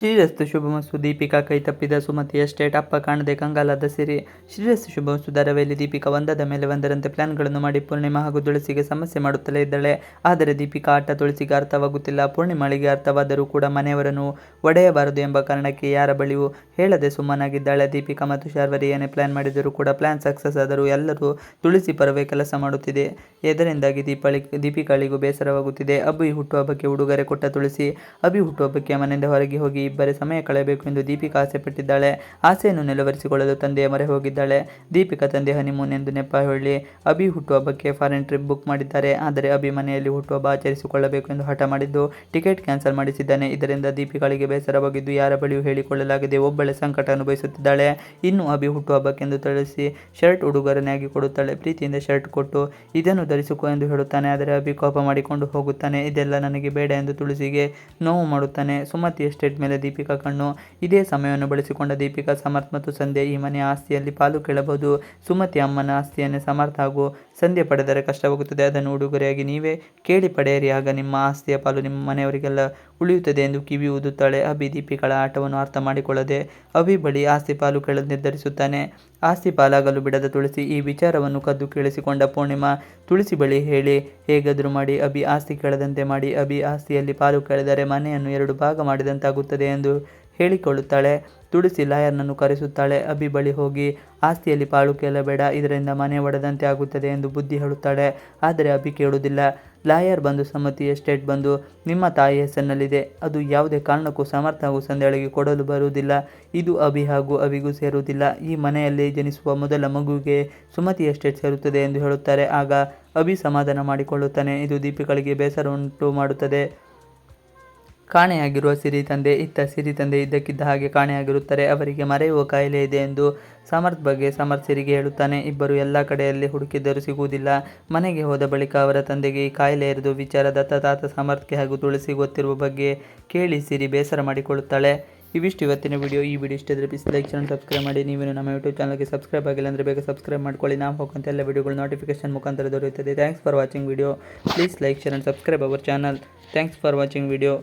ಶ್ರೀರಸ್ತು ಶುಭಮಸ್ತು. ದೀಪಿಕಾ ಕೈ ತಪ್ಪಿದ ಸುಮತಿ ಎಸ್ಟೇಟ್, ಅಪ್ಪ ಕಾಣದೆ ಕಂಗಾಲಾದ ಸಿರಿ. ಶ್ರೀರಸ್ತು ಶುಭಮಸ್ತು ಧಾರಾವಾಹಿಯಲ್ಲಿ ದೀಪಿಕಾ ಒಂದಾದ ಮೇಲೆ ಒಂದರಂತೆ ಪ್ಲಾನ್ಗಳನ್ನು ಮಾಡಿ ಪೂರ್ಣಿಮಾ ಹಾಗೂ ತುಳಸಿಗೆ ಸಮಸ್ಯೆ ಮಾಡುತ್ತಲೇ ಇದ್ದಾಳೆ. ಆದರೆ ದೀಪಿಕಾ ಆಟ ತುಳಸಿಗೆ ಅರ್ಥವಾಗುತ್ತಿಲ್ಲ. ಪೂರ್ಣಿಮಾಳಿಗೆ ಅರ್ಥವಾದರೂ ಕೂಡ ಮನೆಯವರನ್ನು ಒಡೆಯಬಾರದು ಎಂಬ ಕಾರಣಕ್ಕೆ ಯಾರ ಬಳಿಯೂ ಹೇಳದೆ ಸುಮ್ಮನಾಗಿದ್ದಾಳೆ. ದೀಪಿಕಾ ಮತ್ತು ಶಾರ್ವರಿ ಏನೇ ಪ್ಲಾನ್ ಮಾಡಿದರೂ ಕೂಡ ಪ್ಲಾನ್ ಸಕ್ಸಸ್ ಆದರೂ ಎಲ್ಲರೂ ತುಳಸಿ ಪರವೇ ಕೆಲಸ ಮಾಡುತ್ತಿದೆ. ಇದರಿಂದಾಗಿ ದೀಪಿಕಾಳಿಗೂ ಬೇಸರವಾಗುತ್ತಿದೆ. ಅಭಿ ಹುಟ್ಟುಹಬ್ಬಕ್ಕೆ ಉಡುಗೊರೆ ಕೊಟ್ಟ ತುಳಸಿ, ಅಭಿ ಹುಟ್ಟುಹಬ್ಬಕ್ಕೆ ಮನೆಯಿಂದ ಹೊರಗೆ ಹೋಗಿ ಇಬ್ಬರೇ ಸಮಯ ಕಳೆಯಬೇಕು ಎಂದು ದೀಪಿಕಾ ಆಸೆ ಪಟ್ಟಿದ್ದಾಳೆ. ಆಸೆಯನ್ನು ನೆರವೇರಿಸಿಕೊಳ್ಳಲು ತಂದೆಯ ಮೊರೆ ಹೋಗಿದ್ದಾಳೆ. ದೀಪಿಕಾ ತಂದೆ ಹನಿಮೂನ್ ಎಂದು ನೆಪ ಹೇಳಿ ಅಭಿ ಹುಟ್ಟುಹಬ್ಬಕ್ಕೆ ಫಾರಿನ್ ಟ್ರಿಪ್ ಬುಕ್ ಮಾಡಿದ್ದಾರೆ. ಆದರೆ ಅಭಿ ಮನೆಯಲ್ಲಿ ಹುಟ್ಟುಹಬ್ಬ ಆಚರಿಸಿಕೊಳ್ಳಬೇಕು ಎಂದು ಹಠ ಮಾಡಿದ್ದು ಟಿಕೆಟ್ ಕ್ಯಾನ್ಸಲ್ ಮಾಡಿಸಿದ್ದಾನೆ. ಇದರಿಂದ ದೀಪಿಕಾಳಿಗೆ ಬೇಸರವಾಗಿದ್ದು ಯಾರ ಬಳಿಯೂ ಹೇಳಿಕೊಳ್ಳಲಾಗದೆ ಒಬ್ಬಳೇ ಸಂಕಟ ಅನುಭವಿಸುತ್ತಿದ್ದಾಳೆ. ಇನ್ನು ಅಭಿ ಹುಟ್ಟುಹಬ್ಬಕ್ಕೆಂದು ತುಳಸಿ ಶರ್ಟ್ ಉಡುಗೊರೆಯಾಗಿ ಕೊಡುತ್ತಾಳೆ. ಪ್ರೀತಿಯಿಂದ ಶರ್ಟ್ ಕೊಟ್ಟು ಇದನ್ನು ಧರಿಸಿಕೊ ಎಂದು ಹೇಳುತ್ತಾನೆ. ಆದರೆ ಅಭಿ ಕೋಪ ಮಾಡಿಕೊಂಡು ಹೋಗುತ್ತಾನೆ. ಇದೆಲ್ಲ ನನಗೆ ಬೇಡ ಎಂದು ತುಳಸಿಗೆ ನೋವು ಮಾಡುತ್ತಾನೆ. ಸುಮತಿ ಎಸ್ಟೇಟ್ ಮೇಲೆ ದೀಪಿಕಾ ಕಣ್ಣು. ಇದೇ ಸಮಯವನ್ನು ಬಳಸಿಕೊಂಡ ದೀಪಿಕಾ, ಸಮರ್ಥ್ ಮತ್ತು ಸಂಧ್ಯಾ ಈ ಮನೆಯ ಆಸ್ತಿಯಲ್ಲಿ ಪಾಲು ಕೇಳಬಹುದು. ಸುಮತಿ ಅಮ್ಮನ ಆಸ್ತಿಯನ್ನೇ ಸಮರ್ಥ್ ಹಾಗೂ ಸಂಧ್ಯಾ ಪಡೆದರೆ ಕಷ್ಟವಾಗುತ್ತದೆ. ಅದನ್ನು ಉಡುಗೊರೆಯಾಗಿ ನೀವೇ ಕೇಳಿ ಪಡೆಯಿರಿ, ಆಗ ನಿಮ್ಮ ಆಸ್ತಿಯ ಪಾಲು ನಿಮ್ಮ ಮನೆಯವರಿಗೆಲ್ಲ ಉಳಿಯುತ್ತದೆ ಎಂದು ಕಿವಿ ಊದುತ್ತಾಳೆ. ಅಭಿ ದೀಪಿಕಾಳ ಆಟವನ್ನು ಅರ್ಥ ಮಾಡಿಕೊಳ್ಳದೆ ಅಭಿ ಬಳಿ ಆಸ್ತಿ ಪಾಲು ಕೇಳಲು ನಿರ್ಧರಿಸುತ್ತಾನೆ. ಆಸ್ತಿ ಪಾಲಾಗಲು ಬಿಡದ ತುಳಸಿ ಈ ವಿಚಾರವನ್ನು ಕದ್ದು ಕೇಳಿಸಿಕೊಂಡ ಪೂರ್ಣಿಮಾ ತುಳಸಿ ಬಳಿ ಹೇಳಿ ಹೇಗಾದರೂ ಮಾಡಿ ಅಭಿ ಆಸ್ತಿ ಕೇಳದಂತೆ ಮಾಡಿ ಅಭಿ ಆಸ್ತಿಯಲ್ಲಿ ಪಾಲು ಕೇಳಿದರೆ ಮನೆಯನ್ನು 2 ಭಾಗ ಮಾಡಿದಂತಾಗುತ್ತದೆ ಎಂದು ಹೇಳಿಕೊಳ್ಳುತ್ತಾಳೆ. ತುಳಸಿ ಲಾಯರ್ನನ್ನು ಕರೆಸುತ್ತಾಳೆ. ಅಭಿ ಬಳಿ ಹೋಗಿ ಆಸ್ತಿಯಲ್ಲಿ ಪಾಲು ಕೇಳಬೇಡ, ಇದರಿಂದ ಮನೆ ಒಡೆದಂತೆ ಆಗುತ್ತದೆ ಎಂದು ಬುದ್ಧಿ ಹೇಳುತ್ತಾಳೆ. ಆದರೆ ಅಭಿ ಕೇಳುವುದಿಲ್ಲ. ಲಾಯರ್ ಬಂದು ಸುಮತಿ ಎಸ್ಟೇಟ್ ಬಂದು ನಿಮ್ಮ ತಾಯಿ ಹೆಸರಿನಲ್ಲಿದೆ, ಅದು ಯಾವುದೇ ಕಾರಣಕ್ಕೂ ಸಮರ್ಥ್ ಹಾಗೂ ಸಂಧ್ಯಾಳಿಗೆ ಕೊಡಲು ಬರುವುದಿಲ್ಲ, ಇದು ಅಭಿ ಹಾಗೂ ಅಭಿಗೂ ಸೇರುವುದಿಲ್ಲ, ಈ ಮನೆಯಲ್ಲಿ ಜನಿಸುವ ಮೊದಲ ಮಗುವಿಗೆ ಸುಮತಿ ಎಸ್ಟೇಟ್ ಸೇರುತ್ತದೆ ಎಂದು ಹೇಳುತ್ತಾರೆ. ಆಗ ಅಭಿ ಸಮಾಧಾನ ಮಾಡಿಕೊಳ್ಳುತ್ತಾನೆ. ಇದು ದೀಪಿಕಾಳಿಗೆ ಬೇಸರ ಉಂಟು ಮಾಡುತ್ತದೆ. ಕಾಣೆಯಾಗಿರುವ ಸಿರಿ ತಂದೆ ಇತ್ತ ಸಿರಿ ತಂದೆ ಇದ್ದಕ್ಕಿದ್ದ ಹಾಗೆ ಕಾಣೆಯಾಗಿರುತ್ತಾರೆ. ಅವರಿಗೆ ಮರೆಯುವ ಕಾಯಿಲೆ ಇದೆ ಎಂದು ಸಮರ್ಥ್ ಬಗ್ಗೆ ಸಮರ್ಥ್ ಸಿರಿಗೆ ಹೇಳುತ್ತಾನೆ. ಇಬ್ಬರು ಎಲ್ಲ ಕಡೆಯಲ್ಲಿ ಹುಡುಕಿದ್ದರೂ ಸಿಗುವುದಿಲ್ಲ. ಮನೆಗೆ ಹೋದ ಬಳಿಕ ಅವರ ತಂದೆಗೆ ಈ ಕಾಯಿಲೆ ಇರಿದು ವಿಚಾರ ದತ್ತ ಸಮರ್ಥ್ಗೆ ಹಾಗೂ ತುಳಸಿ ಗೊತ್ತಿರುವ ಬಗ್ಗೆ ಕೇಳಿ ಸಿರಿ ಬೇಸರ ಮಾಡಿಕೊಳ್ಳುತ್ತಾಳೆ. ಇವಿಷ್ಟು ಇವತ್ತಿನ ವಿಡಿಯೋ. ಈ ವಿಡಿಯೋ ಇಷ್ಟ ಇದ್ದರೆ ಪ್ಲೀಸ್ ಲೈಕ್ ಚಾನಲ್ ಸಬ್ಸ್ಕ್ರೈಬ್ ಮಾಡಿ. ನೀವೇನು ನಮ್ಮ ಯೂಟ್ಯೂಬ್ ಚಾನಲ್ಗೆ ಸಬ್ಸ್ಕ್ರೈಬ್ ಆಗಿಲ್ಲ ಅಂದರೆ ಬೇಗ ಸಬ್ಸ್ಕ್ರೈಬ್ ಮಾಡ್ಕೊಳ್ಳಿ. ನಾವು ಹೋಗುವಂಥ ಎಲ್ಲ ವಿಡಿಯೋಗಳು ನೋಟಿಫಿಕೇಶನ್ ಮುಖಾಂತರ ದೊರೆಯುತ್ತದೆ. Thanks for watching video. Please like share and subscribe our channel. Thanks for watching video.